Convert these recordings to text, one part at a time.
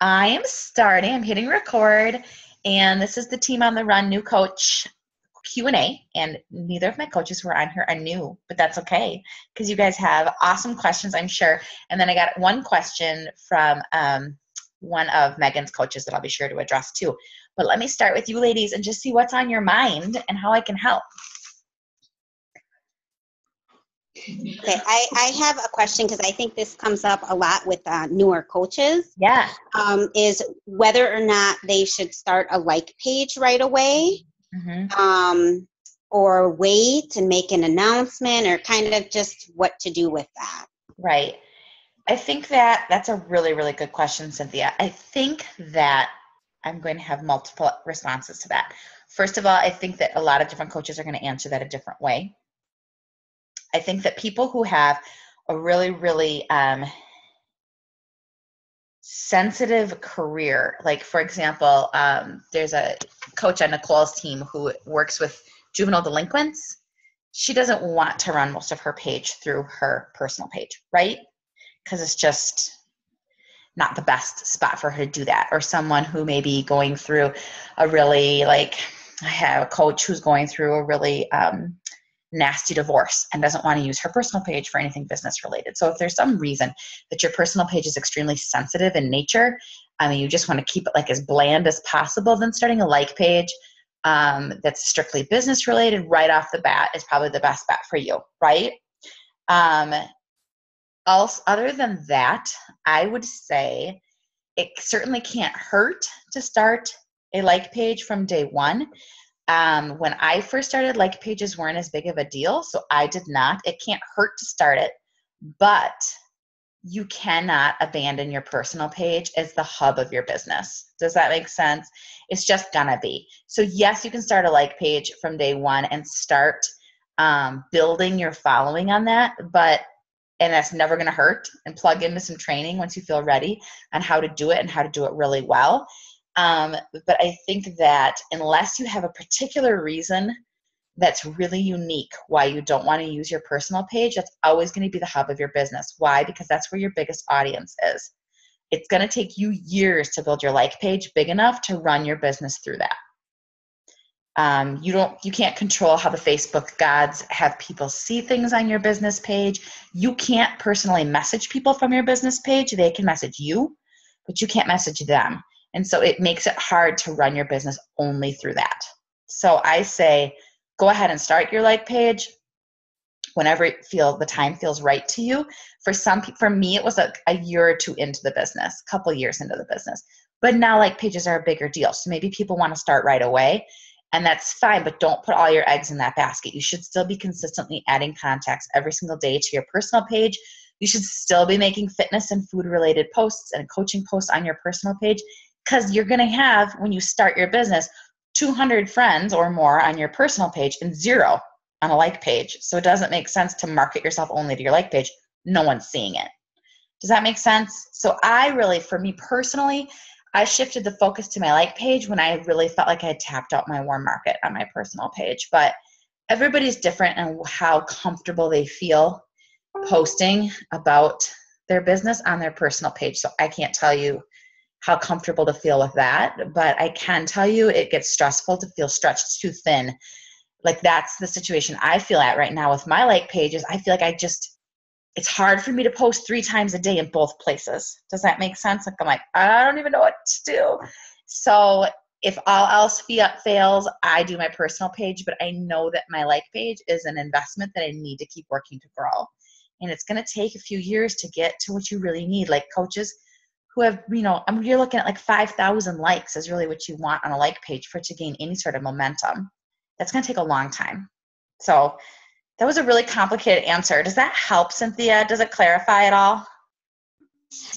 I am starting. I'm hitting record, and this is the Team on the Run new coach Q&A. And neither of my coaches who are on here are new, but that's okay because you guys have awesome questions, I'm sure. And then I got one question from one of Megan's coaches that I'll be sure to address too. But let me start with you ladies and just see what's on your mind and how I can help. Okay, I have a question because I think this comes up a lot with newer coaches. Yeah. Is whether or not they should start a like page right away, or wait and make an announcement, or kind of just what to do with that. Right. I think that's a really, really good question, Cynthia. I think that I'm going to have multiple responses to that. First of all, I think that a lot of different coaches are going to answer that a different way. I think that people who have a really, really sensitive career, like for example, there's a coach on Nicole's team who works with juvenile delinquents. She doesn't want to run most of her page through her personal page, right? Because it's just not the best spot for her to do that. Or someone who may be going through a really, like, I have a coach who's going through a really nasty divorce and doesn't want to use her personal page for anything business related. So if there's some reason that your personal page is extremely sensitive in nature, you just want to keep it like as bland as possible, then starting a like page that's strictly business related right off the bat is probably the best bet for you, right? Other than that, I would say it certainly can't hurt to start a like page from day one. When I first started, like pages weren't as big of a deal, so I did not. It can't hurt to start it, but you cannot abandon your personal page as the hub of your business. Does that make sense? It's just gonna be. So yes, you can start a like page from day one and start building your following on that, and that's never gonna hurt, and plug into some training once you feel ready on how to do it and how to do it really well. But I think that unless you have a particular reason that's really unique why you don't want to use your personal page, that's always going to be the hub of your business. Why? Because that's where your biggest audience is. It's going to take you years to build your like page big enough to run your business through that. You can't control how the Facebook gods have people see things on your business page. You can't personally message people from your business page. They can message you, but you can't message them. And so it makes it hard to run your business only through that. So I say, go ahead and start your like page whenever the time feels right to you. For me, it was a year or two into the business, a couple years into the business. But now like pages are a bigger deal. So maybe people want to start right away, and that's fine, but don't put all your eggs in that basket. You should still be consistently adding contacts every single day to your personal page. You should still be making fitness and food related posts and coaching posts on your personal page, because you're going to have, when you start your business, 200 friends or more on your personal page and 0 on a like page. So it doesn't make sense to market yourself only to your like page. No one's seeing it. Does that make sense? So for me personally, I shifted the focus to my like page when I really felt like I had tapped out my warm market on my personal page. But everybody's different in how comfortable they feel posting about their business on their personal page. So I can't tell you how comfortable to feel with that, but I can tell you it gets stressful to feel stretched too thin. Like that's the situation I feel at right now with my like pages. I feel like it's hard for me to post 3 times a day in both places. Does that make sense? Like I'm like, I don't even know what to do. So if all else fails, I do my personal page, but I know that my like page is an investment that I need to keep working to grow. And it's going to take a few years to get to what you really need. Like coaches who have, you're looking at like 5,000 likes is really what you want on a like page for it to gain any sort of momentum. That's going to take a long time. So that was a really complicated answer. Does that help, Cynthia? Does it clarify at all?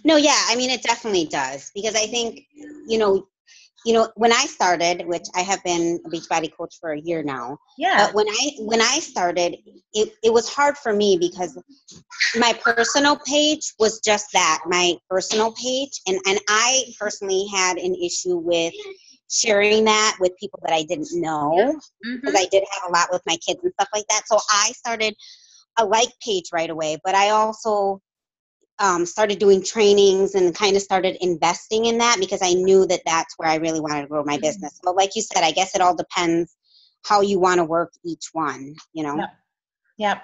No, yeah, I mean, it definitely does, because I think, when I started, which I have been a Beachbody coach for a year now. Yeah. But when I started, it was hard for me because my personal page was just that, my personal page. And I personally had an issue with sharing that with people that I didn't know, because I did have a lot with my kids and stuff like that. So I started a like page right away, but I also started doing trainings and kind of started investing in that because I knew that that's where I really wanted to grow my business. But like you said, I guess it all depends how you want to work each one, you know? Yep. Yep.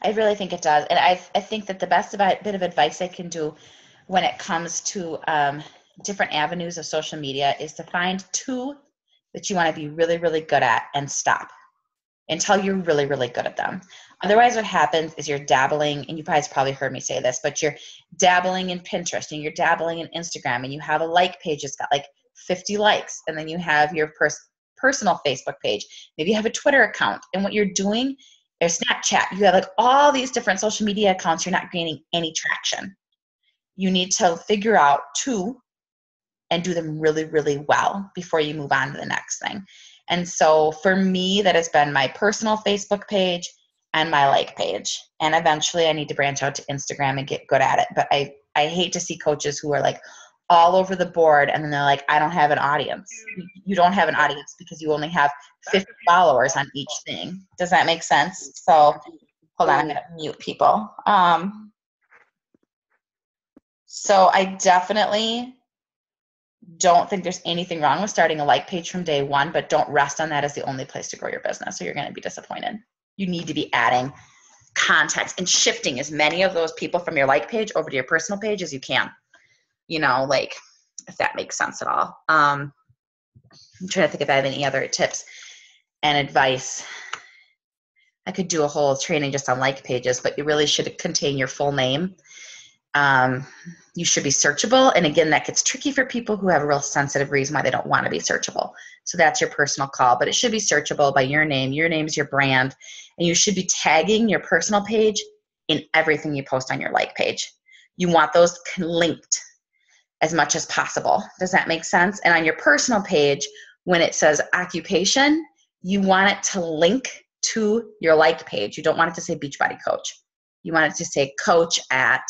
I really think it does. And I think that the best bit of advice I can do when it comes to different avenues of social media is to find 2 that you want to be really, really good at and stop until you're really, really good at them. Otherwise, what happens is you're dabbling, and you guys probably heard me say this, but you're dabbling in Pinterest and you're dabbling in Instagram, and you have a like page that's got like 50 likes, and then you have your personal Facebook page. Maybe you have a Twitter account, and what you're doing is Snapchat. You have like all these different social media accounts. You're not gaining any traction. You need to figure out 2 and do them really, really well before you move on to the next thing. And so for me, that has been my personal Facebook page and my like page. And eventually I need to branch out to Instagram and get good at it. But I hate to see coaches who are like all over the board and then they're like, I don't have an audience. You don't have an audience because you only have 50 followers on each thing. Does that make sense? So hold on, I'm gonna mute people. So I definitely don't think there's anything wrong with starting a like page from day one, but don't rest on that as the only place to grow your business, or you're going to be disappointed. You need to be adding context and shifting as many of those people from your like page over to your personal page as you can. You know, like if that makes sense at all. I'm trying to think if I have any other tips and advice. I could do a whole training just on like pages, but you really should contain your full name. You should be searchable. And again, that gets tricky for people who have a real sensitive reason why they don't want to be searchable. So that's your personal call, but it should be searchable by your name. Your name is your brand, and you should be tagging your personal page in everything you post on your like page. You want those linked as much as possible. Does that make sense? And on your personal page, when it says occupation, you want it to link to your like page. You don't want it to say Beachbody Coach. You want it to say coach at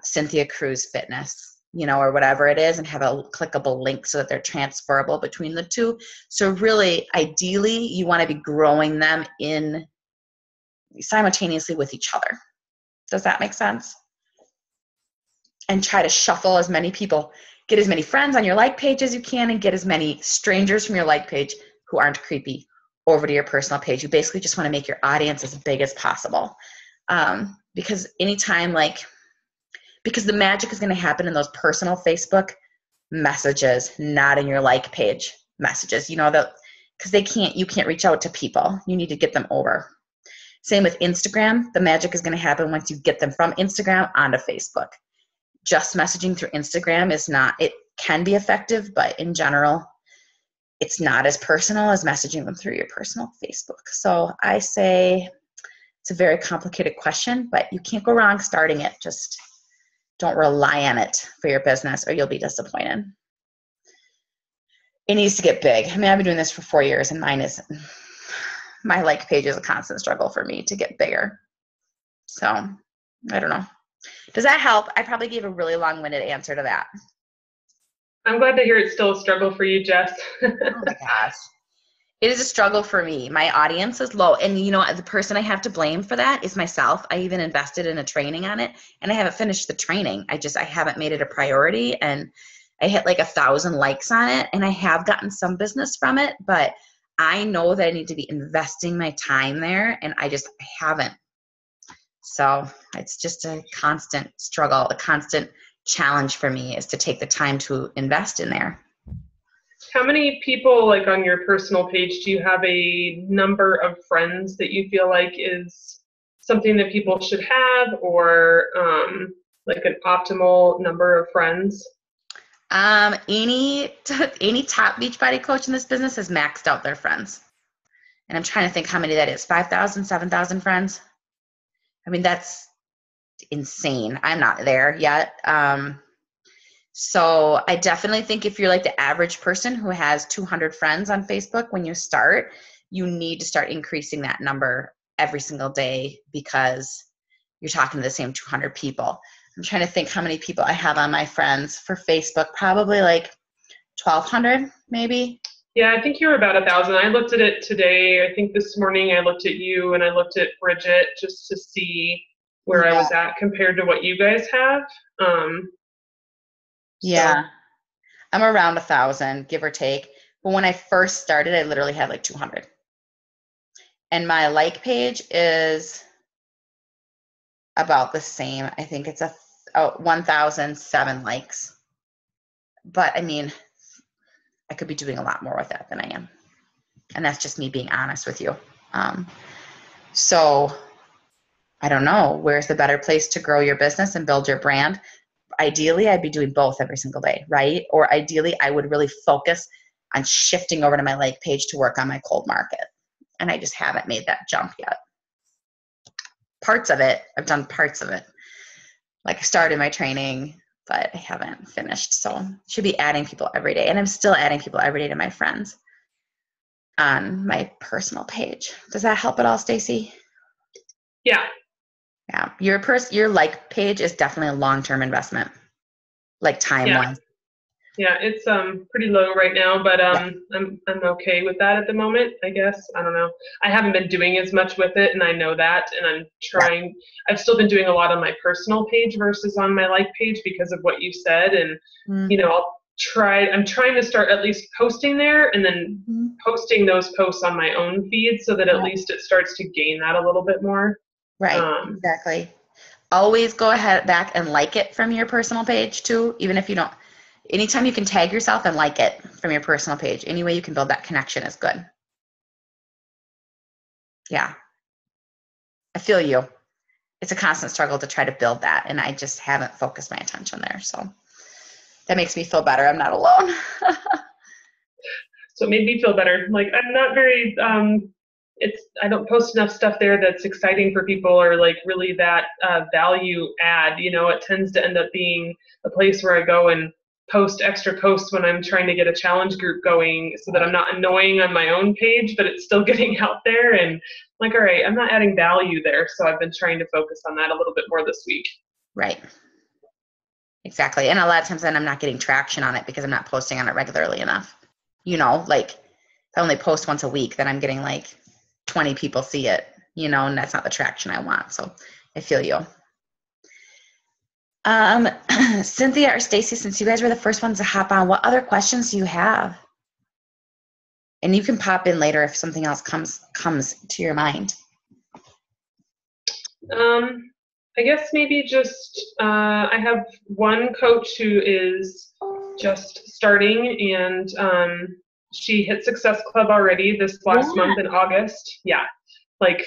Cynthia Cruz Fitness, you know, or whatever it is, and have a clickable link so that they're transferable between the 2. So really, ideally, you want to be growing them in simultaneously with each other. Does that make sense? And try to shuffle as many people, get as many friends on your like page as you can, and get as many strangers from your like page who aren't creepy over to your personal page. You basically just want to make your audience as big as possible. Because anytime because the magic is going to happen in those personal Facebook messages, not in your like page messages, you know, because you can't reach out to people. You need to get them over. Same with Instagram. The magic is going to happen once you get them from Instagram onto Facebook. Just messaging through Instagram it can be effective, but in general, it's not as personal as messaging them through your personal Facebook. So I say it's a very complicated question, but you can't go wrong starting it. Just don't rely on it for your business or you'll be disappointed. It needs to get big. I mean, I've been doing this for 4 years and my like page is a constant struggle for me to get bigger. So I don't know. Does that help? I probably gave a really long-winded answer to that. I'm glad to hear it's still a struggle for you, Jess. Oh my gosh. It is a struggle for me. My audience is low. And you know, the person I have to blame for that is myself. I even invested in a training on it and I haven't finished the training. I haven't made it a priority, and I hit like 1,000 likes on it, and I have gotten some business from it, but I know that I need to be investing my time there, and I haven't. So it's just a constant struggle. A constant challenge for me is to take the time to invest in there. How many people, like on your personal page, do you have a number of friends that you feel like is something that people should have, or like an optimal number of friends? Any top Beachbody coach in this business has maxed out their friends. And I'm trying to think how many that is. 5,000, 7,000 friends. I mean, that's insane. I'm not there yet. So I definitely think if you're like the average person who has 200 friends on Facebook when you start, you need to start increasing that number every single day because you're talking to the same 200 people. I'm trying to think how many people I have on my friends for Facebook, probably like 1,200 maybe. Yeah, I think you're about 1,000. I looked at it today. I think this morning I looked at you and I looked at Bridget just to see where I was at compared to what you guys have. Yeah. I'm around 1,000, give or take. But when I first started, I literally had like 200. And my like page is about the same. I think it's 1,007 likes. But I mean, I could be doing a lot more with that than I am. And that's just me being honest with you. So I don't know. Where's the better place to grow your business and build your brand? Ideally, I'd be doing both every single day, right? Or ideally, I would really focus on shifting over to my like page to work on my cold market. And I just haven't made that jump yet. Parts of it, I've done parts of it. Like I started my training, but I haven't finished. So should be adding people every day. And I'm still adding people every day to my friends on my personal page. Does that help at all, Stacy? Yeah. Yeah. Your like page is definitely a long-term investment, like time-wise. Yeah, it's pretty low right now, but I'm okay with that at the moment, I guess. I don't know. I haven't been doing as much with it, and I know that, and I'm trying. I've still been doing a lot on my personal page versus on my like page because of what you said, and I'm trying to start at least posting there, and then posting those posts on my own feed so that at least it starts to gain that a little bit more. Right. Exactly. Always go ahead back and like it from your personal page too, even if you don't. Anytime you can tag yourself and like it from your personal page, any way you can build that connection is good. Yeah. I feel you. It's a constant struggle to try to build that, and I just haven't focused my attention there. So that makes me feel better. I'm not alone. So it made me feel better. Like I'm not very, I don't post enough stuff there that's exciting for people or like really that value add. It tends to end up being a place where I go and post extra posts when I'm trying to get a challenge group going so that I'm not annoying on my own page, but it's still getting out there. And I'm like, all right, I'm not adding value there. So I've been trying to focus on that a little bit more this week. Right. Exactly. And a lot of times then I'm not getting traction on it because I'm not posting on it regularly enough. Like if I only post once a week, then I'm getting like 20 people see it, and that's not the traction I want. So I feel you. Cynthia or Stacy, since you guys were the first ones to hop on, what other questions do you have? And you can pop in later if something else comes to your mind. I guess maybe just I have one coach who is just starting, and she hit Success Club already this last month in August. Yeah, like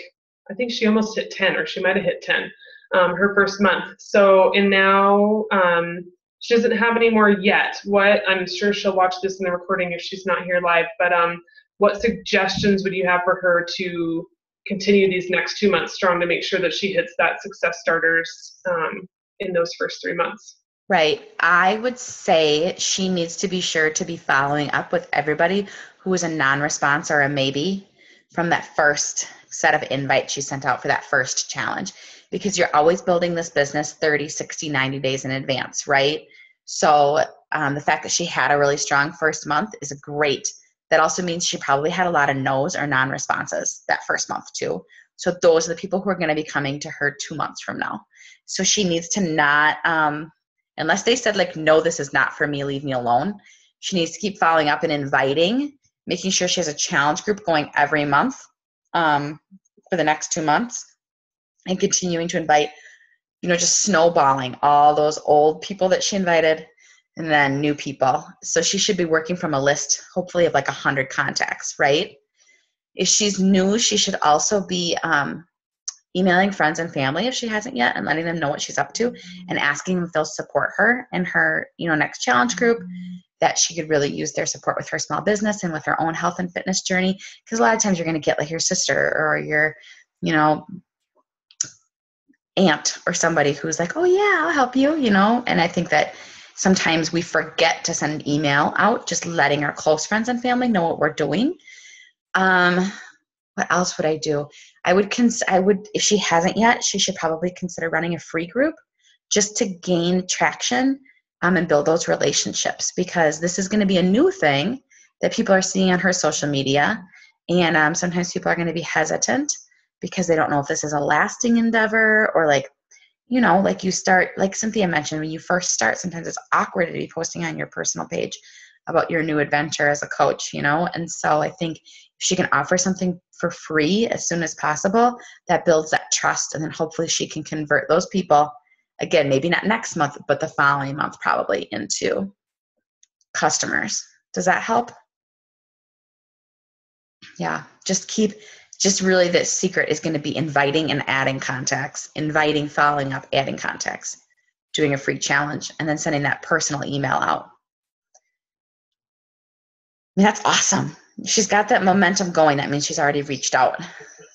I think she almost hit 10, or she might have hit 10 her first month. So, and now she doesn't have any more yet. I'm sure she'll watch this in the recording if she's not here live, but what suggestions would you have for her to continue these next 2 months strong to make sure that she hits that Success Starters in those first 3 months? Right. I would say she needs to be sure to be following up with everybody who is a non-response or a maybe from that first set of invites she sent out for that first challenge, because you're always building this business 30, 60, 90 days in advance, right? So the fact that she had a really strong first month is great. That also means she probably had a lot of no's or non-responses that first month too. So those are the people who are going to be coming to her 2 months from now. So she needs to not, unless they said like, no, this is not for me, leave me alone. She needs to keep following up and inviting, making sure she has a challenge group going every month for the next 2 months, and continuing to invite, just snowballing all those old people that she invited and then new people. So she should be working from a list, hopefully of like 100 contacts, right? If she's new, she should also be emailing friends and family if she hasn't yet, and letting them know what she's up to and asking them if they'll support her in her, next challenge group, that she could really use their support with her small business and with her own health and fitness journey. Because a lot of times you're going to get like your sister or your, aunt or somebody who's like, oh yeah, I'll help you, and I think that sometimes we forget to send an email out, just letting our close friends and family know what we're doing. What else would I do? I would, if she hasn't yet, she should probably consider running a free group just to gain traction and build those relationships, because this is going to be a new thing that people are seeing on her social media. And sometimes people are going to be hesitant because they don't know if this is a lasting endeavor, or like like you start, like Cynthia mentioned, when you first start, sometimes it's awkward to be posting on your personal page about your new adventure as a coach, and so I think if she can offer something for free as soon as possible, that builds that trust, and then hopefully she can convert those people, again, maybe not next month, but the following month probably, into customers. Does that help? Yeah, just really the secret is going to be inviting and adding contacts, inviting, following up, adding contacts, doing a free challenge, and then sending that personal email out. That's awesome. She's got that momentum going. That means she's already reached out.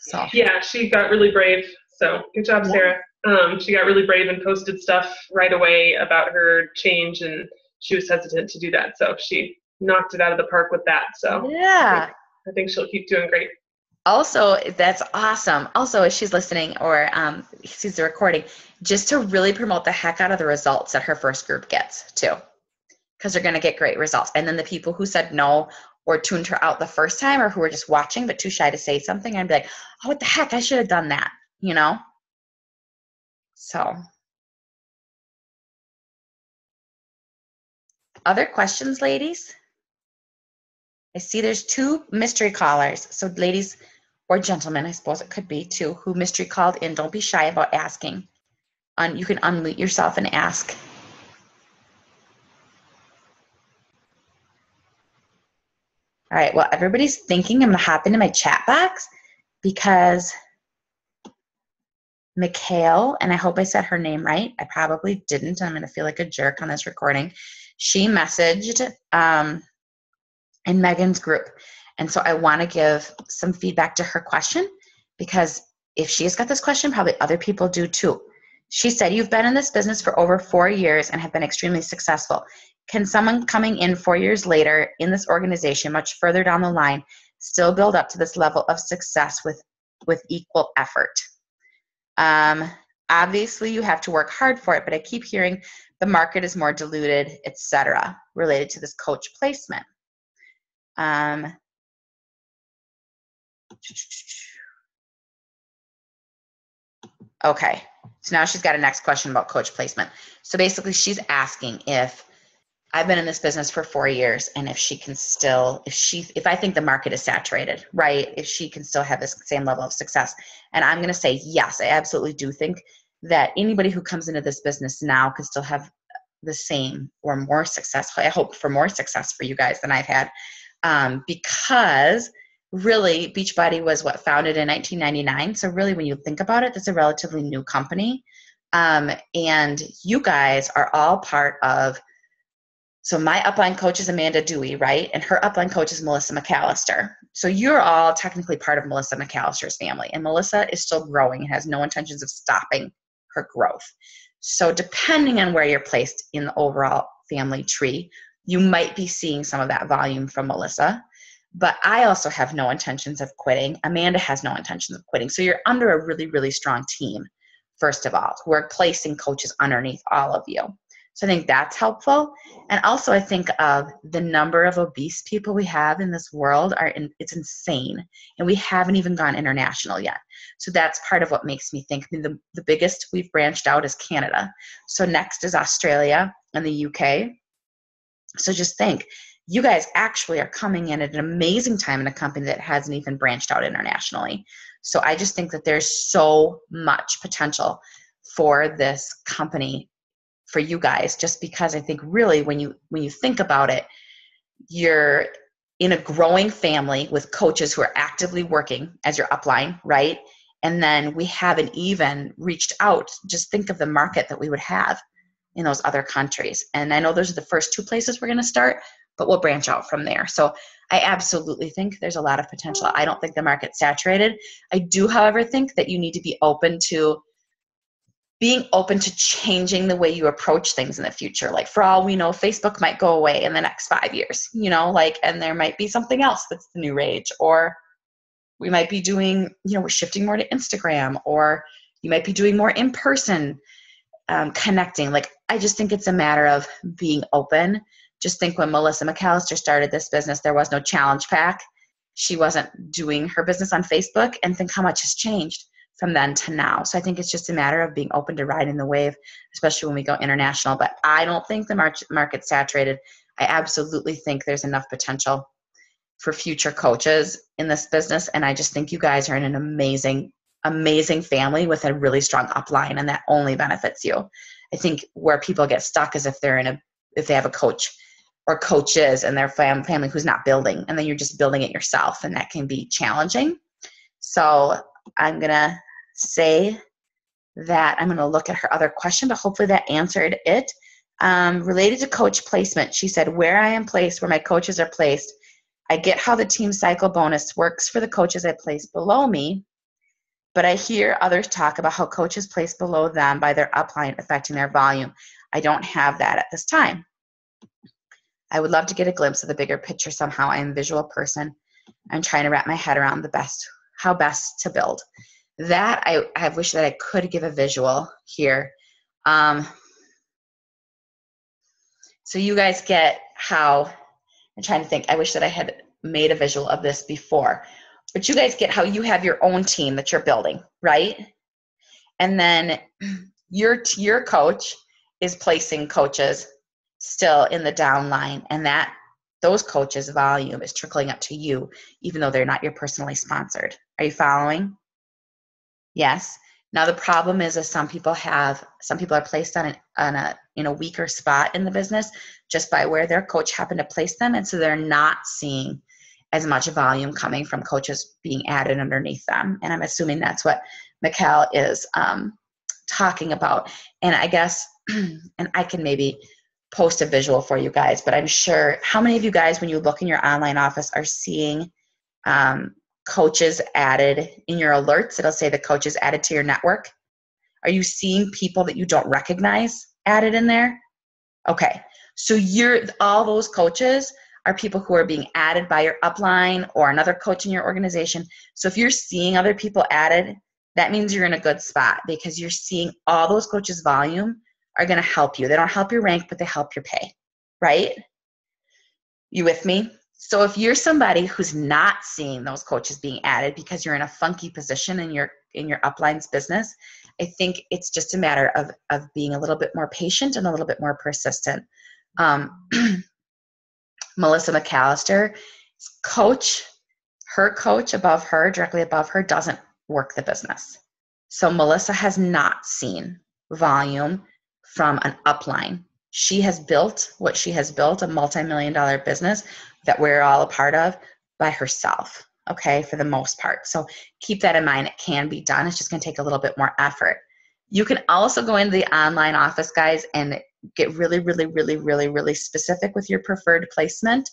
So yeah, she got really brave. So good job, Sarah. She got really brave and posted stuff right away about her change, and she was hesitant to do that. So she knocked it out of the park with that. So yeah, I think she'll keep doing great. Also, that's awesome. Also, if she's listening or sees the recording, just to really promote the heck out of the results that her first group gets too, because they're going to get great results. And then the people who said no or tuned her out the first time, or who were just watching but too shy to say something, I'd be like, oh, what the heck? I should have done that, So, other questions, ladies? I see there's 2 mystery callers. So, ladies or gentlemen, I suppose it could be 2, who mystery called in. Don't be shy about asking. You can unmute yourself and ask. All right, well, everybody's thinking. I'm going to hop into my chat box because Mikhail, and I hope I said her name right. I probably didn't. I'm going to feel like a jerk on this recording. She messaged in Megan's group. And so I want to give some feedback to her question, because if she's got this question, probably other people do too. She said, you've been in this business for over 4 years and have been extremely successful. Can someone coming in 4 years later in this organization, much further down the line, still build up to this level of success with equal effort? Obviously, you have to work hard for it, but I keep hearing the market is more diluted, etc., related to this coach placement. Okay, so now she's got a next question about coach placement. So basically she's asking if I've been in this business for 4 years, and if she can still, if I think the market is saturated, right? If she can still have this same level of success. And I'm going to say, yes, I absolutely do think that anybody who comes into this business now can still have the same or more success. I hope for more success for you guys than I've had, because really Beachbody was founded in 1999. So really, when you think about it, that's a relatively new company. And you guys are all part of, so my upline coach is Amanda Dewey, right? And her upline coach is Melissa McAllister. So you're all technically part of Melissa McAllister's family. And Melissa is still growing and has no intentions of stopping her growth. So depending on where you're placed in the overall family tree, you might be seeing some of that volume from Melissa. But I also have no intentions of quitting. Amanda has no intentions of quitting. So you're under a really, really strong team, first of all, who are placing coaches underneath all of you. So I think that's helpful. And also I think of the number of obese people we have in this world, it's insane. And we haven't even gone international yet. So that's part of what makes me think. I mean, the biggest we've branched out is Canada. So next is Australia and the UK. So just think, you guys actually are coming in at an amazing time in a company that hasn't even branched out internationally. So I just think that there's so much potential for this company, for you guys, just because I think really when you think about it, you're in a growing family with coaches who are actively working as your upline, right? And then we haven't even reached out. Just think of the market that we would have in those other countries. And I know those are the first 2 places we're going to start, but we'll branch out from there. So I absolutely think there's a lot of potential. I don't think the market's saturated. I do, however, think that you need to be open to changing the way you approach things in the future. Like, for all we know, Facebook might go away in the next 5 years, and there might be something else that's the new rage, or we might be doing, we're shifting more to Instagram, or you might be doing more in-person connecting. Like, I just think it's a matter of being open. Just think, when Melissa McAllister started this business, there was no challenge pack. She wasn't doing her business on Facebook, and think how much has changed. from then to now. So I think it's just a matter of being open to riding the wave, especially when we go international. But I don't think the market's saturated. I absolutely think there's enough potential for future coaches in this business. And I just think you guys are in an amazing, amazing family with a really strong upline, and that only benefits you. I think where people get stuck is if they have a coach or coaches and their family who's not building, and then you're just building it yourself, and that can be challenging. So I'm going to say that I'm going to look at her other question, but hopefully that answered it. Related to coach placement, she said, where I am placed, where my coaches are placed, I get how the team cycle bonus works for the coaches I place below me, but I hear others talk about how coaches placed below them by their upline affecting their volume. I don't have that at this time. I would love to get a glimpse of the bigger picture somehow. I am a visual person. I'm trying to wrap my head around how best to build. That I wish that I could give a visual here. So you guys get how, I'm trying to think, I wish that I had made a visual of this before, but you guys get how you have your own team that you're building, right? And then your coach is placing coaches still in the down line, and that those coaches' volume is trickling up to you, even though they're not your personally sponsored. Are you following? Yes. Now the problem is some people are placed on a weaker spot in the business just by where their coach happened to place them, and so they're not seeing as much volume coming from coaches being added underneath them. And I'm assuming that's what Mikkel is talking about. And I guess, and I can maybe post a visual for you guys, but I'm sure, how many of you guys, when you look in your online office, are seeing coaches added in your alerts? It'll say the coaches added to your network. Are you seeing people that you don't recognize added in there? Okay, so all those coaches are people who are being added by your upline or another coach in your organization. So if you're seeing other people added, that means you're in a good spot, because you're seeing all those coaches' volume are going to help you. They don't help your rank, but they help your pay, right? You with me? So if you're somebody who's not seeing those coaches being added because you're in a funky position in your upline's business, I think it's just a matter of being a little bit more patient and a little bit more persistent. Melissa McAllister, her coach above her, directly above her, doesn't work the business. So Melissa has not seen volume from an upline. She has built what she has built, a multi-million-dollar business that we're all a part of, by herself, okay, for the most part. So keep that in mind. It can be done. It's just going to take a little bit more effort. You can also go into the online office, guys, and get really, really, really, really, really specific with your preferred placement.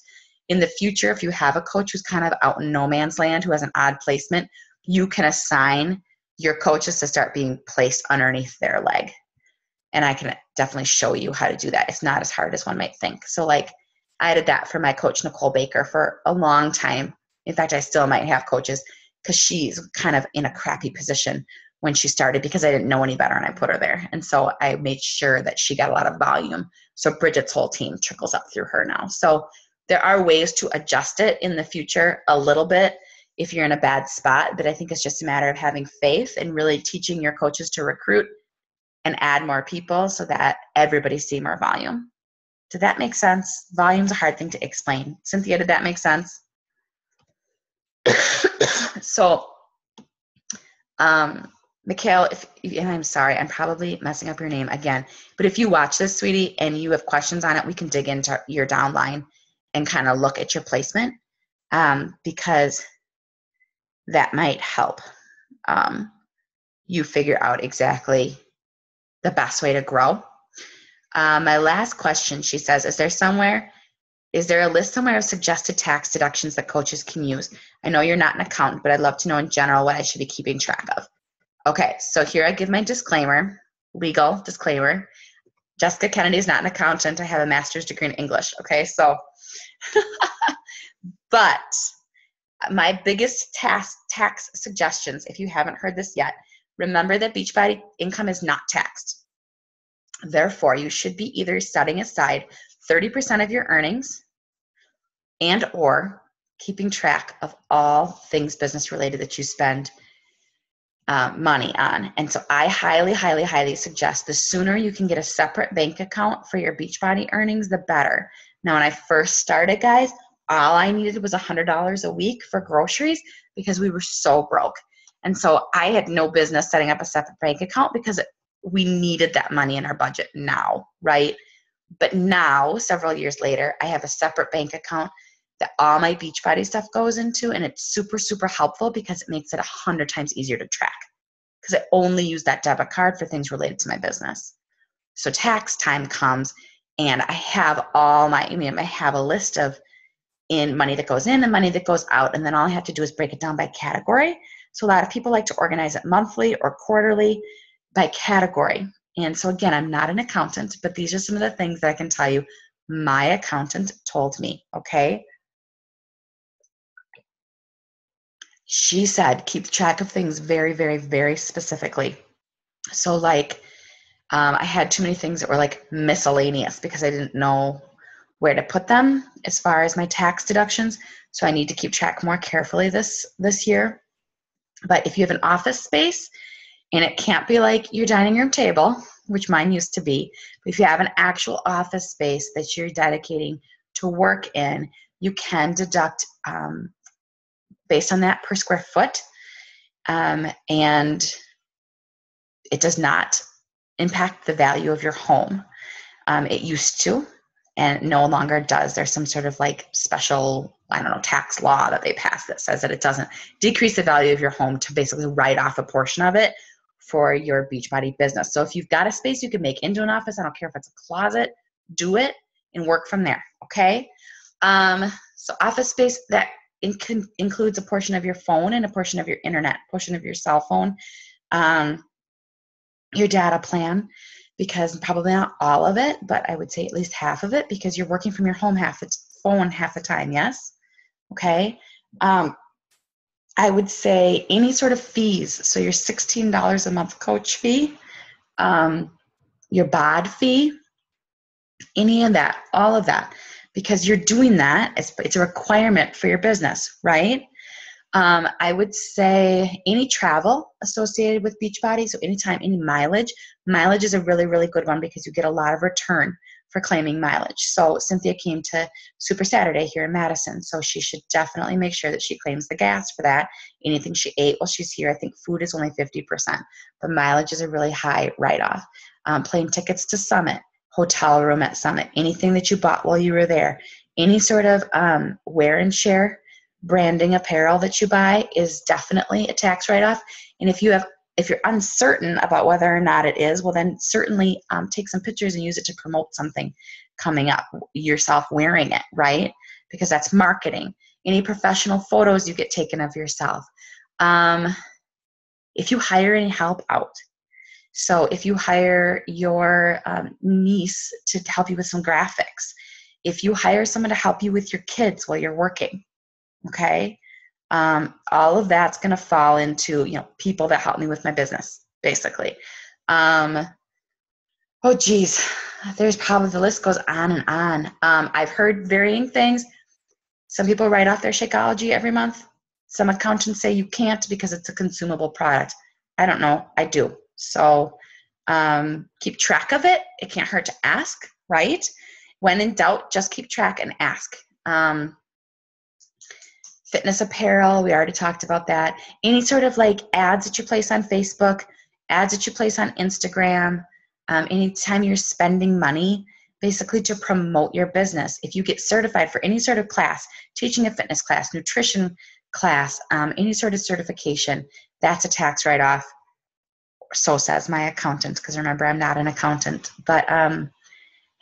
In the future, if you have a coach who's kind of out in no man's land, who has an odd placement, you can assign your coaches to start being placed underneath their leg. And I can definitely show you how to do that. It's not as hard as one might think. So like I did that for my coach, Nicole Baker, for a long time. In fact, I still might have coaches, because she's kind of in a crappy position when she started, because I didn't know any better and I put her there. And so I made sure that she got a lot of volume. So Bridget's whole team trickles up through her now. So there are ways to adjust it in the future a little bit if you're in a bad spot, but I think it's just a matter of having faith and really teaching your coaches to recruit and add more people so that everybody see more volume. Did that make sense? Volume's a hard thing to explain. Cynthia, did that make sense? So, Mikhail, and I'm sorry, I'm probably messing up your name again, but if you watch this, sweetie, and you have questions on it, we can dig into your downline and kind of look at your placement, because that might help you figure out exactly the best way to grow. My last question, she says, is there a list somewhere of suggested tax deductions that coaches can use? I know you're not an accountant, but I'd love to know in general what I should be keeping track of. Okay, so here I give my disclaimer, legal disclaimer. Jessica Kennedy is not an accountant. I have a master's degree in English, okay? So, but my biggest tax suggestions, if you haven't heard this yet, remember that Beachbody income is not taxed. Therefore, you should be either setting aside 30% of your earnings and or keeping track of all things business related that you spend money on. And so I highly, highly, highly suggest the sooner you can get a separate bank account for your Beachbody earnings, the better. Now, when I first started, guys, all I needed was $100 a week for groceries because we were so broke. And so I had no business setting up a separate bank account because we needed that money in our budget now, right? But now, several years later, I have a separate bank account that all my Beachbody stuff goes into, and it's super, super helpful because it makes it 100 times easier to track because I only use that debit card for things related to my business. So tax time comes, and I have I have a list of money that goes in and money that goes out, and then all I have to do is break it down by category. So a lot of people like to organize it monthly or quarterly by category. And so again, I'm not an accountant, but these are some of the things that I can tell you my accountant told me, okay? She said, keep track of things very, very, very specifically. So like, I had too many things that were like miscellaneous because I didn't know where to put them as far as my tax deductions. So I need to keep track more carefully this year. But if you have an office space, and it can't be like your dining room table, which mine used to be, but if you have an actual office space that you're dedicating to work in, you can deduct based on that per square foot, and it does not impact the value of your home. It used to, and no longer does. There's some sort of like special, tax law that they passed that says that it doesn't decrease the value of your home to basically write off a portion of it for your Beachbody business. So if you've got a space you can make into an office, I don't care if it's a closet, do it and work from there, okay? So office space that includes a portion of your phone and a portion of your internet, portion of your cell phone, your data plan, because probably not all of it, but I would say at least half of it because you're working from your home half the time, yes? Okay. I would say any sort of fees. So your $16 a month coach fee, your bod fee, any of that, all of that, because you're doing that. It's a requirement for your business, right? I would say any travel associated with Beachbody. So anytime, any mileage. Mileage is a really, really good one because you get a lot of return for claiming mileage. So Cynthia came to Super Saturday here in Madison, so she should definitely make sure that she claims the gas for that. Anything she ate while she's here, I think food is only 50%, but mileage is a really high write-off. Plane tickets to Summit, hotel room at Summit, anything that you bought while you were there, any sort of wear and share branding apparel that you buy is definitely a tax write-off. And if you're uncertain about whether or not it is, well then certainly take some pictures and use it to promote something coming up, yourself wearing it, right? Because that's marketing. Any professional photos you get taken of yourself. If you hire any help out. So if you hire your niece to help you with some graphics, if you hire someone to help you with your kids while you're working, okay? All of that's going to fall into, people that help me with my business, basically. Oh, geez. There's probably, the list goes on and on. I've heard varying things. Some people write off their Shakeology every month. Some accountants say you can't because it's a consumable product. I don't know. I do. So keep track of it. It can't hurt to ask, right? When in doubt, just keep track and ask. Fitness apparel, we already talked about that. Any sort of like ads that you place on Facebook, ads that you place on Instagram, anytime you're spending money basically to promote your business. If you get certified for any sort of class, teaching a fitness class, nutrition class, any sort of certification, that's a tax write-off. So says my accountant, because remember, I'm not an accountant. But I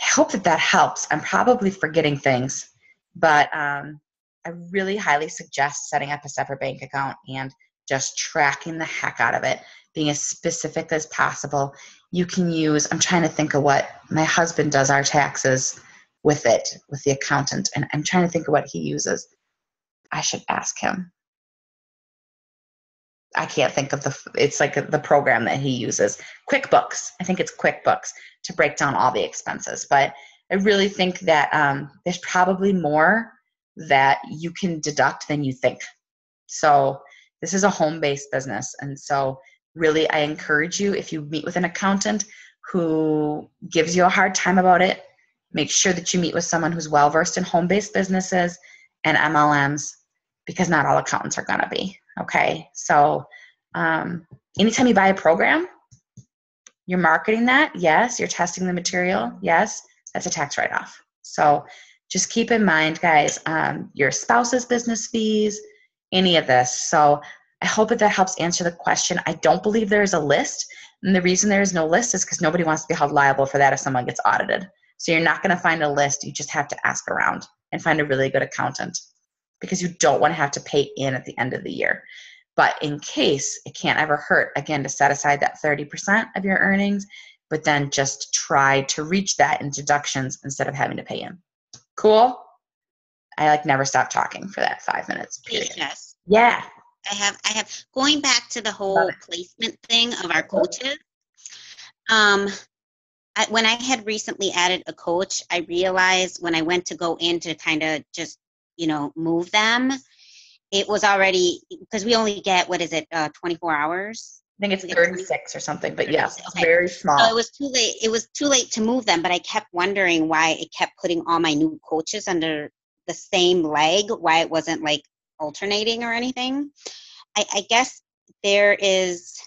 hope that helps. I'm probably forgetting things, but I really highly suggest setting up a separate bank account and just tracking the heck out of it, being as specific as possible. You can use, I'm trying to think of what, my husband does our taxes with it, with the accountant, and I'm trying to think of what he uses. I should ask him. I can't think of it's like the program that he uses. QuickBooks. I think it's QuickBooks to break down all the expenses. But I really think that there's probably more that you can deduct than you think. So this is a home-based business. And so really, I encourage you, if you meet with an accountant who gives you a hard time about it, make sure that you meet with someone who's well-versed in home-based businesses and MLMs, because not all accountants are going to be. Okay. So anytime you buy a program, you're marketing that. Yes. You're testing the material. Yes. That's a tax write-off. So just keep in mind, guys, your spouse's business fees, any of this. So I hope that helps answer the question. I don't believe there is a list. And the reason there is no list is because nobody wants to be held liable for that if someone gets audited. So you're not going to find a list. You just have to ask around and find a really good accountant, because you don't want to have to pay in at the end of the year. But in case, it can't ever hurt, again, to set aside that 30% of your earnings, but then just try to reach that in deductions instead of having to pay in. Cool? I never stop talking for that 5 minutes period. Yes. Yeah. I have going back to the whole placement thing of our coaches. When I had recently added a coach, I realized when I went to go in to kind of just, move them, it was already, because we only get, 24 hours? I think it's 36 or something, but yes, it's okay. very small. So it was too late. It was too late to move them, but I kept wondering why it kept putting all my new coaches under the same leg, why it wasn't alternating or anything. I guess there is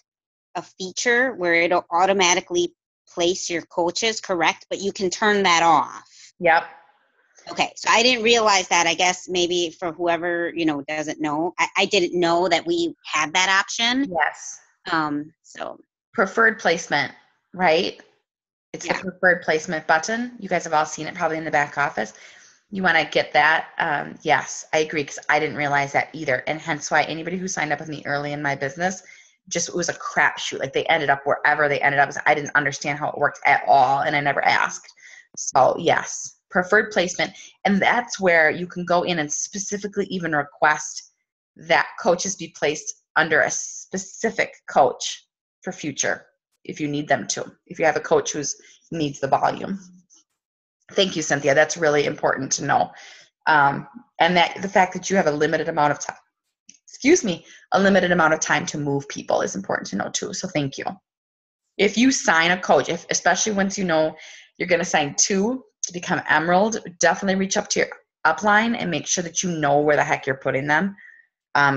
a feature where it'll automatically place your coaches, correct? But you can turn that off. Yep. Okay, so I didn't realize that. I guess maybe for whoever, doesn't know, I didn't know that we had that option. Yes. So preferred placement, right? It's the preferred placement button. You guys have all seen it probably in the back office. You want to get that. Yes, I agree, because I didn't realize that either. And hence why anybody who signed up with me early in my business, it was a crapshoot. They ended up wherever they ended up. I didn't understand how it worked at all, and I never asked. So yes, preferred placement. And that's where you can go in and specifically even request that coaches be placed under a specific coach for future, if you need them to, if you have a coach who needs the volume. Thank you, Cynthia. That's really important to know. And that the fact that you have a limited amount of time, a limited amount of time to move people is important to know too. So thank you. If you sign a coach, especially once you know you're going to sign 2 to become Emerald, definitely reach up to your upline and make sure that you know where the heck you're putting them,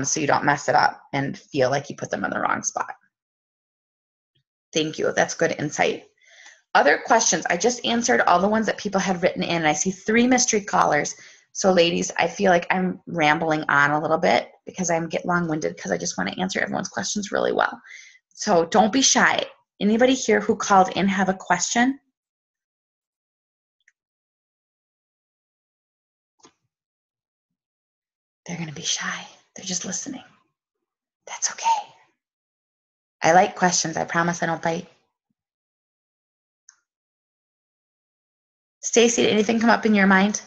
so you don't mess it up and feel like you put them in the wrong spot. Thank you. That's good insight. Other questions? I just answered all the ones that people had written in, and I see 3 mystery callers. So ladies, I feel like I'm rambling on a little bit because I'm getting long-winded, because I just want to answer everyone's questions really well. So don't be shy. Anybody here who called in have a question? They're going to be shy. They're just listening. That's okay. I like questions. I promise I don't bite. Stacy, did anything come up in your mind?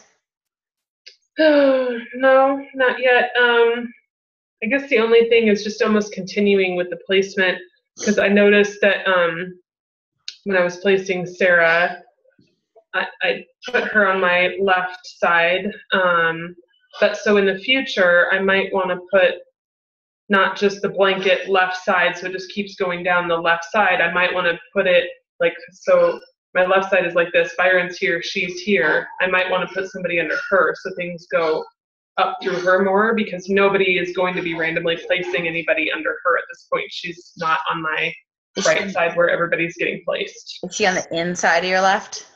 Oh, no, not yet. I guess the only thing is just almost continuing with the placement, because I noticed that when I was placing Sarah, I put her on my left side. But so in the future, I might want to put not just the blanket left side, so it just keeps going down the left side. I might want to put it so my left side is like this. Byron's here, she's here. I might want to put somebody under her so things go up through her more, because nobody is going to be randomly placing anybody under her at this point. She's not on my right side where everybody's getting placed. Is she on the inside of your left?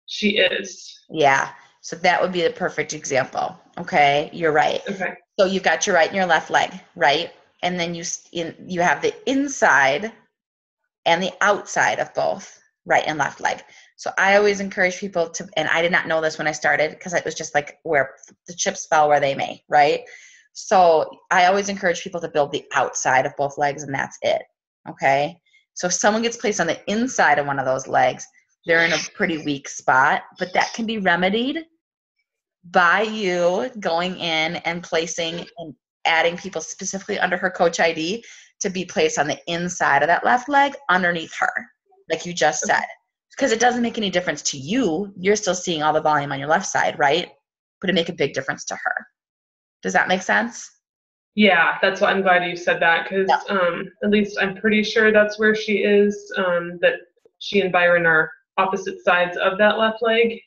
She is. Yeah. So that would be the perfect example. Okay. You're right. Okay. So you've got your right and your left leg, right? And then you have the inside and the outside of both right and left leg. So I always encourage people to, and I did not know this when I started, because it was just where the chips fell where they may, right? So I always encourage people to build the outside of both legs, and that's it. Okay. So if someone gets placed on the inside of one of those legs, they're in a pretty weak spot, but that can be remedied by you going in and placing and adding people specifically under her coach ID to be placed on the inside of that left leg underneath her, like you just said. Because it doesn't make any difference to you. You're still seeing all the volume on your left side, right? But it make a big difference to her. Does that make sense? Yeah, that's what I'm glad you said that, because at least I'm pretty sure that's where she is, that she and Byron are opposite sides of that left leg.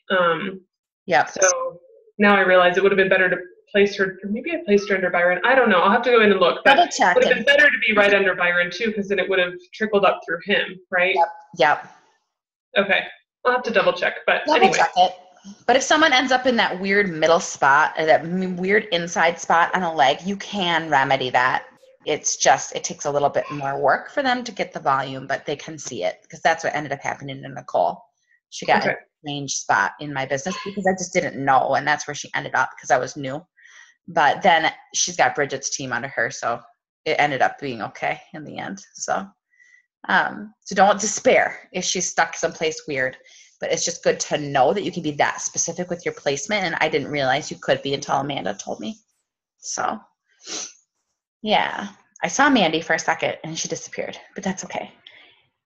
Yeah. So now I realize it would have been better to place her, or maybe I placed her under Byron. I don't know. I'll have to go in and look. But Double check it would have it. been better to be right under Byron too, because then it would have trickled up through him, right? Yep. Okay. I'll have to double check. But Double anyway. check it. But if someone ends up in that weird middle spot, or that weird inside spot on a leg, you can remedy that. It's just, it takes a little bit more work for them to get the volume, but they can see it, because that's what ended up happening to Nicole. She got a strange spot in my business because I just didn't know, and that's where she ended up because I was new. But then she's got Bridget's team under her, so it ended up being okay in the end. So don't despair if she's stuck someplace weird. But it's just good to know that you can be that specific with your placement. And I didn't realize you could be until Amanda told me. So, yeah. I saw Mandy for a second and she disappeared. But that's okay.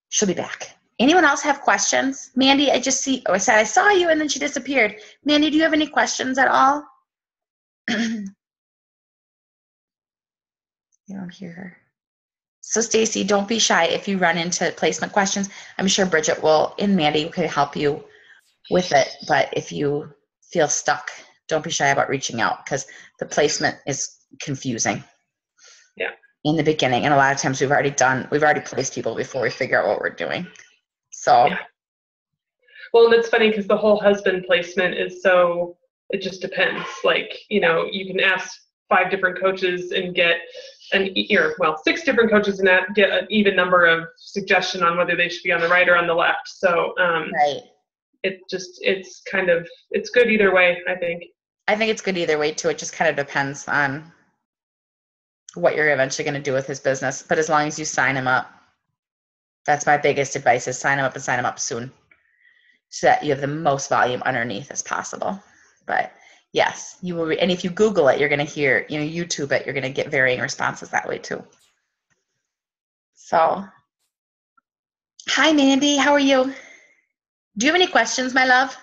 She'll be back. Anyone else have questions? Mandy, I said I saw you and then she disappeared. Mandy, do you have any questions at all? You don't hear her. So Stacy, don't be shy if you run into placement questions. I'm sure Bridget and Mandy could help you with it. But if you feel stuck, don't be shy about reaching out, because the placement is confusing. Yeah. In the beginning, and a lot of times we've already placed people before we figure out what we're doing. So. Yeah. Well, and it's funny because the whole husband placement is so, it just depends. Like, you can ask 5 different coaches and get 6 different coaches and get an even number of suggestion on whether they should be on the right or on the left. So, right. It's good either way, I think. I think it's good either way too. It just kind of depends on what you're eventually going to do with his business. But as long as you sign him up, that's my biggest advice, is sign him up and sign him up soon, so that you have the most volume underneath as possible. But yes, you will. And if you Google it, you're going to hear, YouTube it, you're going to get varying responses that way too. So, hi, Mandy. How are you? Do you have any questions, my love?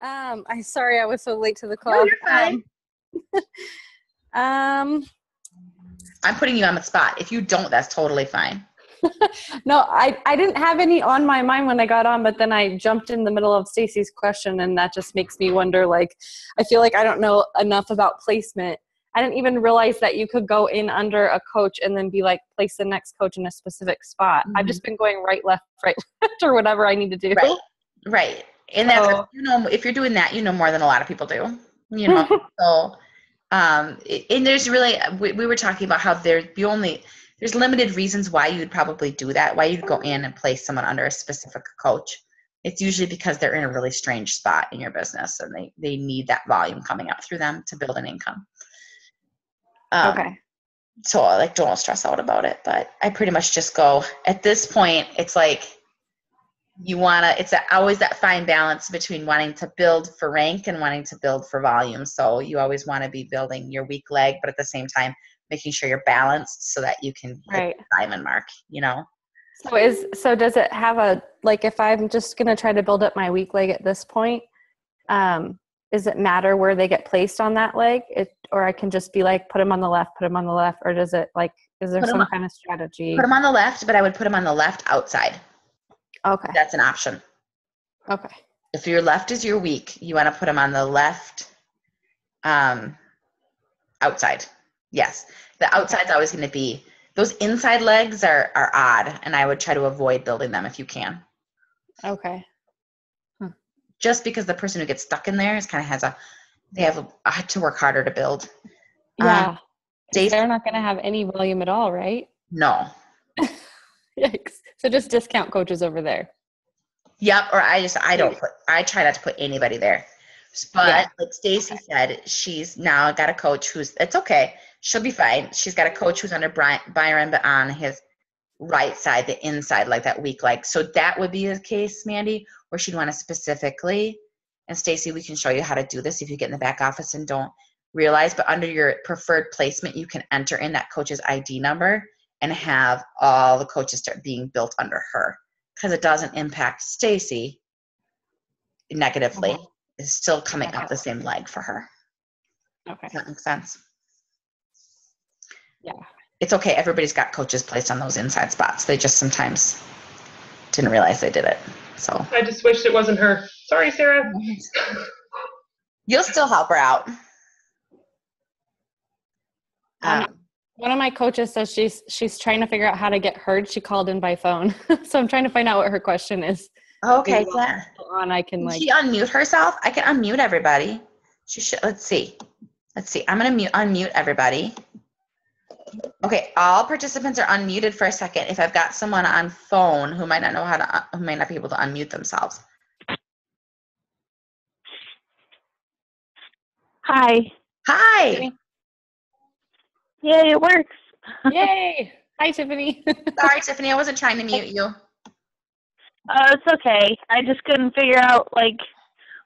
I'm sorry I was so late to the call. No, you're fine. I'm putting you on the spot. If you don't, that's totally fine. No, I didn't have any on my mind when I got on, but then I jumped in the middle of Stacy's question, and that just makes me wonder, I feel like I don't know enough about placement. I didn't even realize that you could go in under a coach and then be place the next coach in a specific spot. Mm-hmm. I've just been going right, left, or whatever I need to do. Right. And that's, if you're doing that, more than a lot of people do, So, and there's really, we were talking about how there's limited reasons why you'd probably do that, why you'd go in and place someone under a specific coach. It's usually because they're in a really strange spot in your business and they need that volume coming up through them to build an income. Okay. So don't stress out about it, but I pretty much just go, at this point, it's it's always that fine balance between wanting to build for rank and wanting to build for volume. So you always want to be building your weak leg, but at the same time, making sure you're balanced so that you can hit the diamond mark, So does it have if I'm just going to try to build up my weak leg at this point, does it matter where they get placed on that leg? Or I can just be put them on the left, or does it is there some kind of strategy? Put them on the left, but I would put them on the left outside. Okay. That's an option. Okay. If your left is your weak, you want to put them on the left outside. Yes. The outside's always going to be, those inside legs are odd, and I would try to avoid building them if you can. Okay. Just because the person who gets stuck in there they have to work harder to build. Yeah. They're not going to have any volume at all, right? No. Yikes. So just discount coaches over there. Yep. Or I try not to put anybody there. But like Stacy said, she's now got a coach it's okay. She'll be fine. She's got a coach who's under Byron, but on his right side, the inside, that weak leg. So that would be the case, Mandy, where she'd want to specifically, and Stacy, we can show you how to do this if you get in the back office and don't realize, but under your preferred placement, you can enter in that coach's ID number and have all the coaches start being built under her, because it doesn't impact Stacy negatively. Mm-hmm. It's still coming up the same leg for her. Okay. Does that make sense? Yeah. It's okay. Everybody's got coaches placed on those inside spots. They just sometimes didn't realize they did it. So I just wished it wasn't her. Sorry, Sarah. you'll still help her out. One of my coaches says she's trying to figure out how to get heard. She called in by phone. So I'm trying to find out what her question is. Okay, Maybe yeah. I can Can she unmute herself? I can unmute everybody. She should. Let's see. I'm gonna unmute everybody. Okay, all participants are unmuted for a second. If I've got someone on phone who might not know who might not be able to unmute themselves. Hi. Hi. Yay, it works. Yay. Hi, Tiffany. Sorry, Tiffany. I wasn't trying to mute you. It's okay. I just couldn't figure out what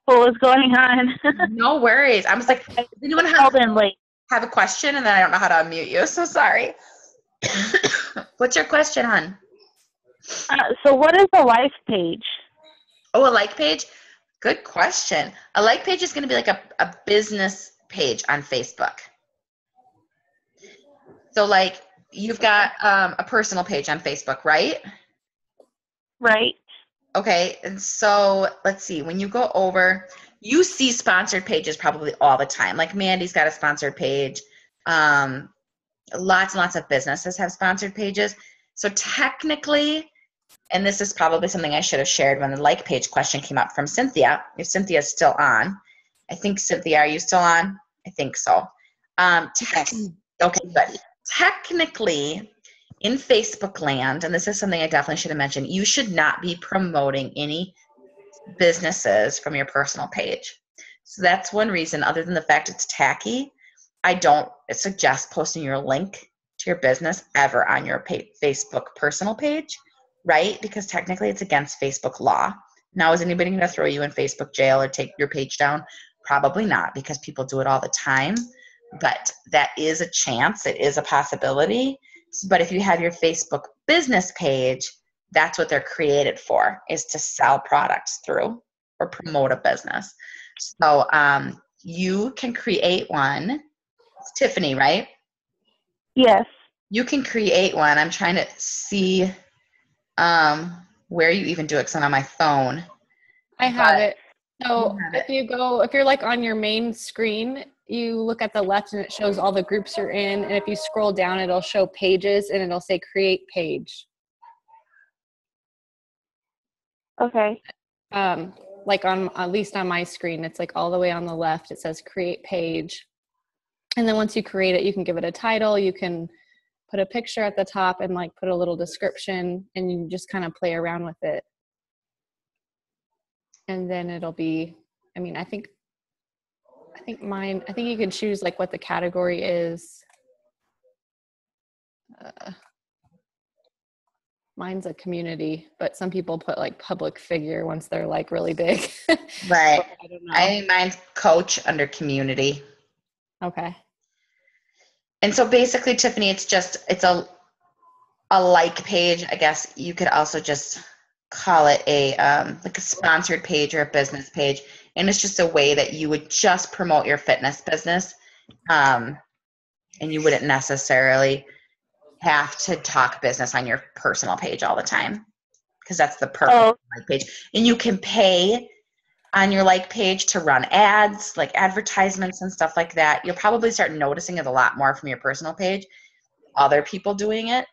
was going on. No worries. I was like, does anyone Called in late. have a question? And then I don't know how to unmute you. So sorry. What's your question, hon? So what is a life page? Oh, a like page? Good question. A like page is going to be like a business page on Facebook. So like you've got a personal page on Facebook, right? Right. Okay. And so let's see, when you go over, you see sponsored pages probably all the time. Like Mandy's got a sponsored page. Lots and lots of businesses have sponsored pages. So technically, and this is probably something I should have shared when the like page question came up from Cynthia. If Cynthia's still on. I think, Cynthia, are you still on? I think so. Yes. Okay, good. Technically, in Facebook land, and this is something I definitely should have mentioned, you should not be promoting any businesses from your personal page. So that's one reason, other than the fact it's tacky, I don't suggest posting your link to your business ever on your Facebook personal page, right? Because technically it's against Facebook law. Now, is anybody going to throw you in Facebook jail or take your page down? Probably not, because people do it all the time. But that is a chance. It is a possibility. But if you have your Facebook business page, that's what they're created for, is to sell products through or promote a business. So you can create one. It's Tiffany, right? Yes. You can create one. I'm trying to see where you even do it, because I'm on my phone. I have it. So if you're like on your main screen, you look at the left and it shows all the groups you're in. And if you scroll down, it'll show pages and it'll say create page. Okay. Like at least on my screen, it's like all the way on the left, it says create page. And then once you create it, you can give it a title. You can put a picture at the top and like put a little description, and you just kind of play around with it. And then it'll be, I think you can choose like what the category is. Mine's a community, but some people put like public figure once they're like really big. Right. I don't know. I think mine's coach under community. Okay. And so basically, Tiffany, it's a like page. I guess you could also just call it like a sponsored page or a business page. And it's just a way that you would just promote your fitness business. And you wouldn't necessarily have to talk business on your personal page all the time, because that's the perfect like page. And you can pay on your like page to run ads, like advertisements and stuff like that. You'll probably start noticing it a lot more from your personal page, other people doing it,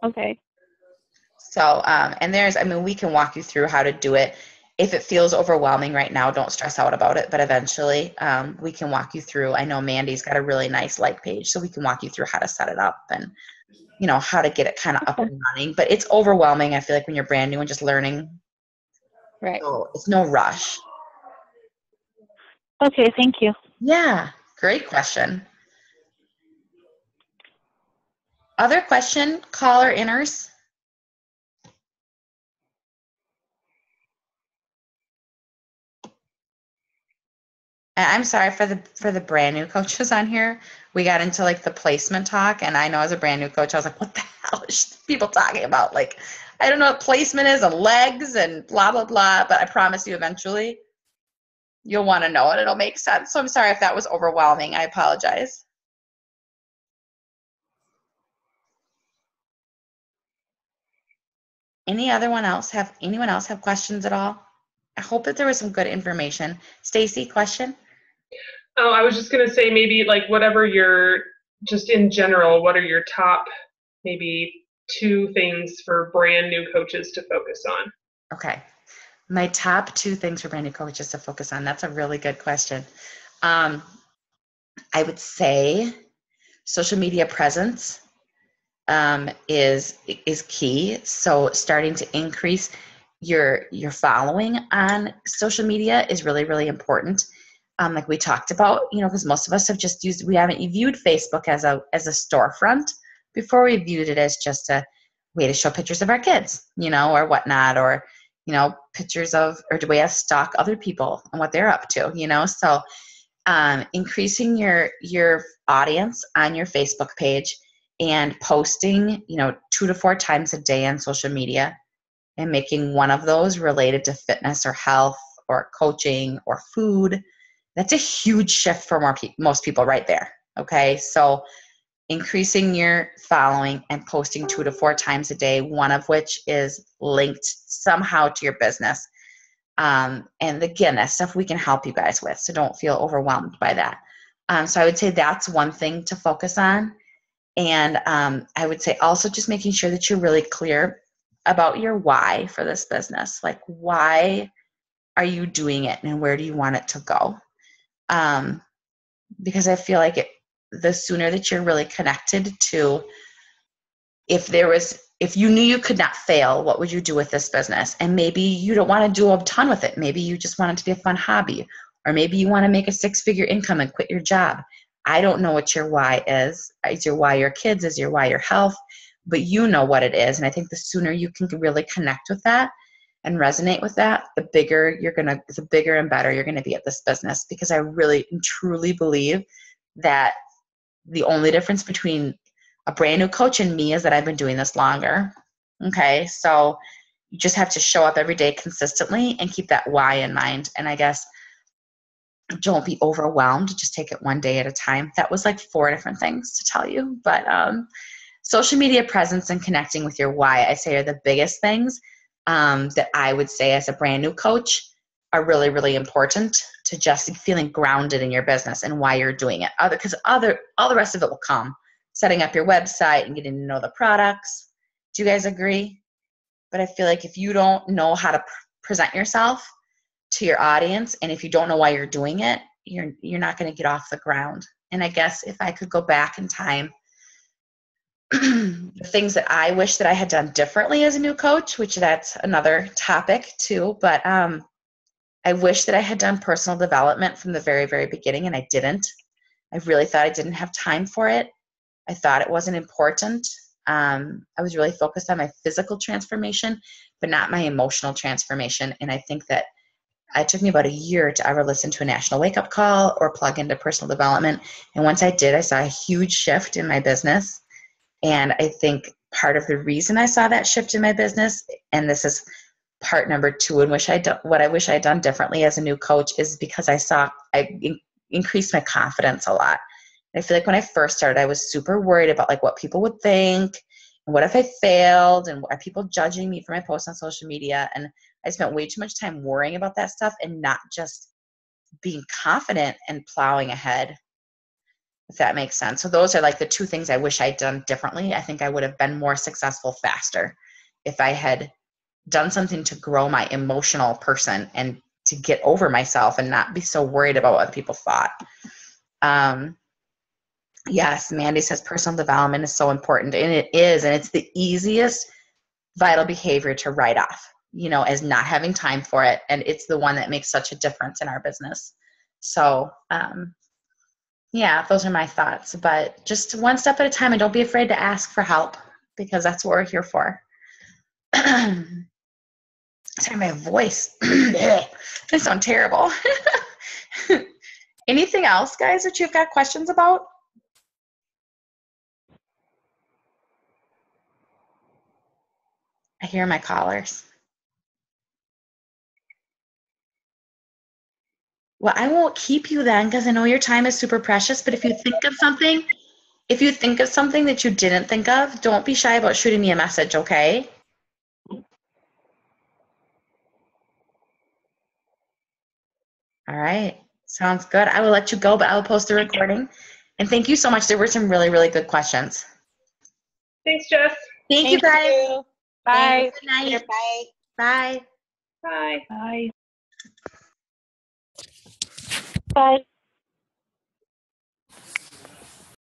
Okay. So, and we can walk you through how to do it. If it feels overwhelming right now, don't stress out about it, but eventually we can walk you through. I know Mandy's got a really nice like page, so we can walk you through how to set it up and, how to get it kind of up and running. But it's overwhelming, I feel like, when you're brand new and just learning. Right. So it's no rush. Okay, thank you. Yeah, great question. Other question, caller inners? I'm sorry for the brand new coaches on here. We got into like the placement talk, and I know as a brand new coach, I was like, what the hell is people talking about? Like, I don't know what placement is and legs and blah, blah, blah, but I promise you eventually you'll want to know it. It'll make sense. So I'm sorry if that was overwhelming. I apologize. anyone else have questions at all? I hope that there was some good information. Stacy, question? Oh, I was just going to say maybe like whatever your, just in general, what are your top maybe 2 things for brand new coaches to focus on? Okay. My top 2 things for brand new coaches to focus on. That's a really good question. I would say social media presence is key. So starting to increase your following on social media is really, really important. Like we talked about, because most of us have just we haven't viewed Facebook as a storefront before. We viewed it as just a way to show pictures of our kids, or whatnot, or, pictures of, or the way to stalk other people and what they're up to, so increasing your audience on your Facebook page and posting, 2 to 4 times a day on social media, and making one of those related to fitness or health or coaching or food. That's a huge shift for most people right there. Okay. So increasing your following and posting 2 to 4 times a day, one of which is linked somehow to your business. And again, that's stuff we can help you guys with. So don't feel overwhelmed by that. So I would say that's one thing to focus on. And I would say also just making sure that you're really clear about your why for this business. Like, why are you doing it and where do you want it to go? Because I feel like the sooner that you're really connected to, if you knew you could not fail, what would you do with this business? And maybe you don't want to do a ton with it. Maybe you just want it to be a fun hobby, or maybe you want to make a 6-figure income and quit your job. I don't know what your why is. Is your why your kids? Is your why your health? But you know what it is. And I think the sooner you can really connect with that and resonate with that, the bigger and better you're going to be at this business. Because I really and truly believe that the only difference between a brand new coach and me is that I've been doing this longer. Okay. So you just have to show up every day consistently and keep that why in mind. And I guess don't be overwhelmed. Just take it one day at a time. That was like 4 different things to tell you. But social media presence and connecting with your why, I say, are the biggest things that I would say as a brand new coach are really, really important to just feeling grounded in your business and why you're doing it. Because all the rest of it will come. Setting up your website and getting to know the products. Do you guys agree? But I feel like if you don't know how to present yourself to your audience, and if you don't know why you're doing it, you're not going to get off the ground. And I guess if I could go back in time, the things that I wish that I had done differently as a new coach, which that's another topic too, but I wish that I had done personal development from the very, very beginning, and I didn't. I really thought I didn't have time for it. I thought it wasn't important. I was really focused on my physical transformation, but not my emotional transformation. And I think that it took me about a year to ever listen to a national wake-up call or plug into personal development. And once I did, I saw a huge shift in my business. And I think part of the reason I saw that shift in my business, and this is part number 2 and what I wish I had done differently as a new coach, is because I increased my confidence a lot. I feel like when I first started, I was super worried about like what people would think, and what if I failed, and are people judging me for my posts on social media? And I spent way too much time worrying about that stuff and not just being confident and plowing ahead, if that makes sense. So those are like the 2 things I wish I'd done differently. I think I would have been more successful faster if I had done something to grow my emotional person and to get over myself and not be so worried about what people thought. Yes, Mandy says personal development is so important, and it is, and it's the easiest vital behavior to write off, as not having time for it, and it's the one that makes such a difference in our business. So, yeah, those are my thoughts, but just one step at a time, and don't be afraid to ask for help, because that's what we're here for. Sorry, my voice. I sound terrible. Anything else, guys, that you've got questions about? I hear my callers. Well, I won't keep you then, because I know your time is super precious, but if you think of something that you didn't think of, don't be shy about shooting me a message, okay? All right. Sounds good. I will let you go, but I will post the recording. And thank you so much. There were some really, really good questions. Thanks, Jess. Thank you, guys. Bye. Good night. Bye. Bye. Bye. Bye. Bye.